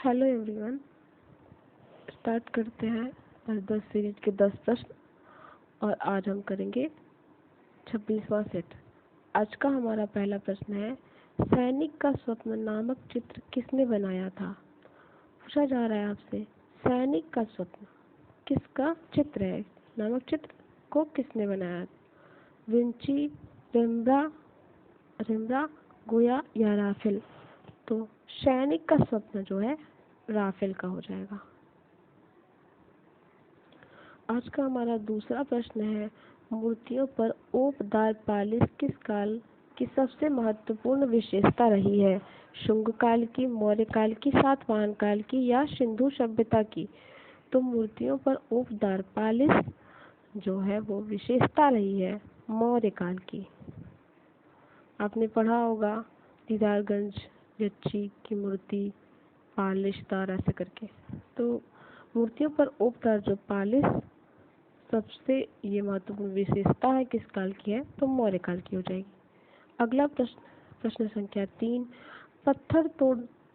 Hello everyone, start करते हैं आज 10 सीरीज के 10 प्रश्न। और आज हम करेंगे 26वां सेट। आज का हमारा पहला प्रश्न है, सैनिक का स्वप्न नामक चित्र किसने बनाया था। पूछा जा रहा है आपसे, सैनिक का स्वप्न किसका चित्र है, नामक चित्र को किसने बनाया। विंची, रिम्ब्रा, गोया या राफेल। तो सैनिक का स्वप्न जो है राफेल का हो जाएगा। आज का हमारा दूसरा प्रश्न है, मूर्तियों पर ओपदार पालिश किस काल की सबसे महत्वपूर्ण विशेषता रही है। शुंग काल की, मौर्य काल की, सातवाहन काल की या सिंधु सभ्यता की। तो मूर्तियों पर ओपदार पालिश जो है वो विशेषता रही है मौर्य काल की। आपने पढ़ा होगा दीदारगंज यक्षी की मूर्ति पालिशदार ऐसे करके। तो मूर्तियों पर ओपदार जो पालिश सबसे ये महत्वपूर्ण विशेषता है किस काल की है, तो मौर्य काल की हो जाएगी। अगला प्रश्न संख्या 3, पत्थर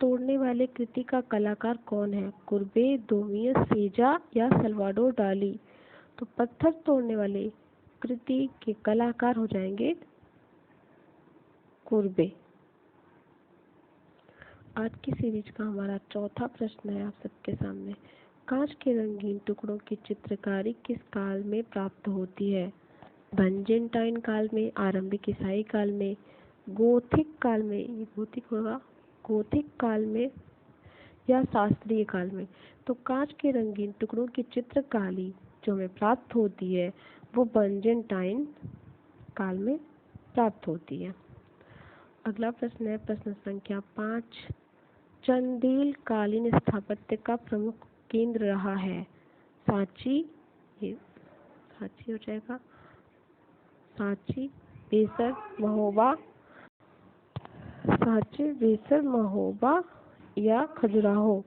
तोड़ने वाले कृति का कलाकार कौन है। कुर्बे, डोमियस, सेजा या सल्वाडोर डाली। तो पत्थर तोड़ने वाले कृति के कलाकार हो जाएंगे कुर्बे। आज की सीरीज का हमारा चौथा प्रश्न है आप सबके सामने, कांच के रंगीन टुकड़ों की चित्रकारी किस काल में प्राप्त होती है। बाइजेंटाइन काल में, आरंभिक ईसाई काल में, गोथिक काल में, ये गोथिक होगा, गोथिक काल में या शास्त्रीय काल में। तो कांच के रंगीन टुकड़ों की चित्रकारी जो हमें प्राप्त होती है वो बाइजेंटाइन काल में प्राप्त होती है। अगला प्रश्न है प्रश्न संख्या 5, चंदेल कालीन स्थापत्य का प्रमुख केंद्र रहा है। सांची, ये सांची हो जाएगा, सांची, बेसर, महोबा या खजुराहो।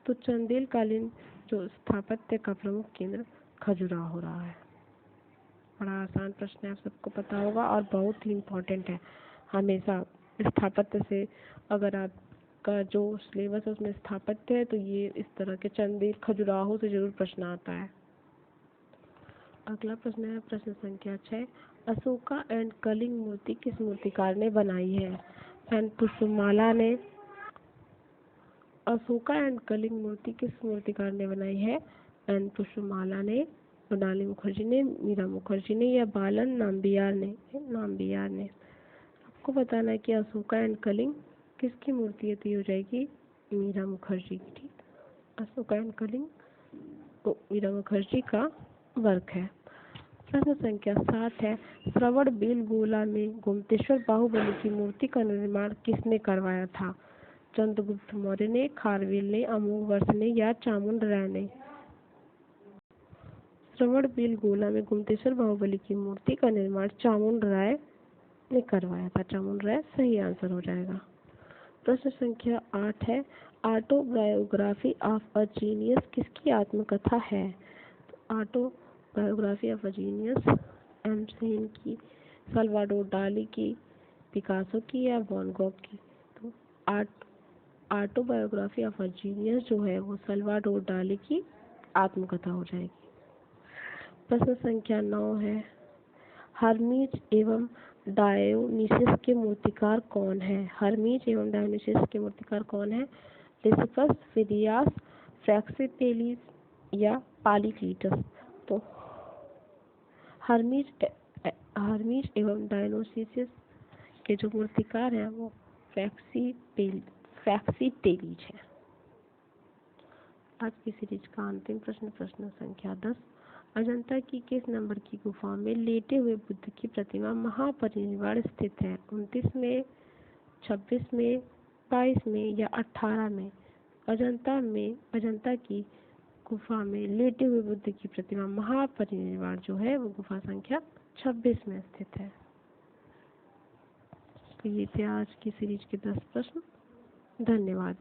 तो चंदेल कालीन जो स्थापत्य का प्रमुख केंद्र खजुराहो रहा है। बड़ा आसान प्रश्न है, आप सबको पता होगा और बहुत ही इम्पोर्टेंट है। हमेशा स्थापत्य से अगर आपका जो सिलेबस है उसमें स्थापत्य है तो ये इस तरह के चंदेल खजुराहो से जरूर प्रश्न आता है। अगला प्रश्न है प्रश्न संख्या 6, अशोका एंड कलिंग मूर्ति किस मूर्तिकार ने बनाई है। एन पुष्पमाला ने। अशोका एंड कलिंग मूर्ति किस मूर्तिकार ने बनाई है। एन पुष्पमाला ने, मृणालिनी मुखर्जी ने, मीरा मुखर्जी ने या बालन नाम्बियार ने। आपको बताना है कि अशोका एंड कलिंग किसकी मूर्ति है, तो ये हो जाएगी मीरा मुखर्जी की। ठीक, अशोका एंड कलिंग तो मीरा मुखर्जी का वर्क है। प्रश्न संख्या 7 है, श्रवणबेलगोला में गोमतेश्वर बाहुबली की मूर्ति का निर्माण किसने करवाया था। चंद्रगुप्त मौर्य ने, खारवेल ने, अमोघवर्ष ने या चामुंड राय ने। श्रवणबेलगोला में गोमतेश्वर बाहुबली की मूर्ति का निर्माण चामुंड राय ने करवाया था। चामुंड राय सही आंसर हो जाएगा। प्रश्न संख्या 8 है, ऑटोबायोग्राफी ऑफ अ जीनियस किसकी आत्मकथा है। तो ऑटोबायोग्राफी ऑफ अ जीनियस एम सेन की, सल्वाडोर डाली की, पिकासो की या वैन गॉग की। तो ऑटोबायोग्राफी ऑफ अ जीनियस जो है वो सल्वाडोर डाली की आत्मकथा हो जाएगी। प्रश्न संख्या 9 है, हर्मीज एवं डायोनिसिस के मूर्तिकार कौन है। हर्मीज एवं डायोनिसिस के मूर्तिकार कौन है। लिसिपस, फिदियास, फ्रैक्सिटेलिस या पॉलीक्लीटस। तो हर्मीज एवं डायोनिसिस के जो मूर्तिकार हैं वो फ्रैक्सिटेलिस है। आज की सीरीज का अंतिम प्रश्न संख्या 10, अजंता की किस नंबर की गुफा में लेटे हुए बुद्ध की प्रतिमा महापरिनिर्वाण स्थित है। 29 में, 26 में, 22 में या 18 में। अजंता की गुफा में लेटे हुए बुद्ध की प्रतिमा महापरिनिर्वाण जो है वो गुफा संख्या 26 में स्थित है। तो ये थे आज की सीरीज के 10 प्रश्न। धन्यवाद।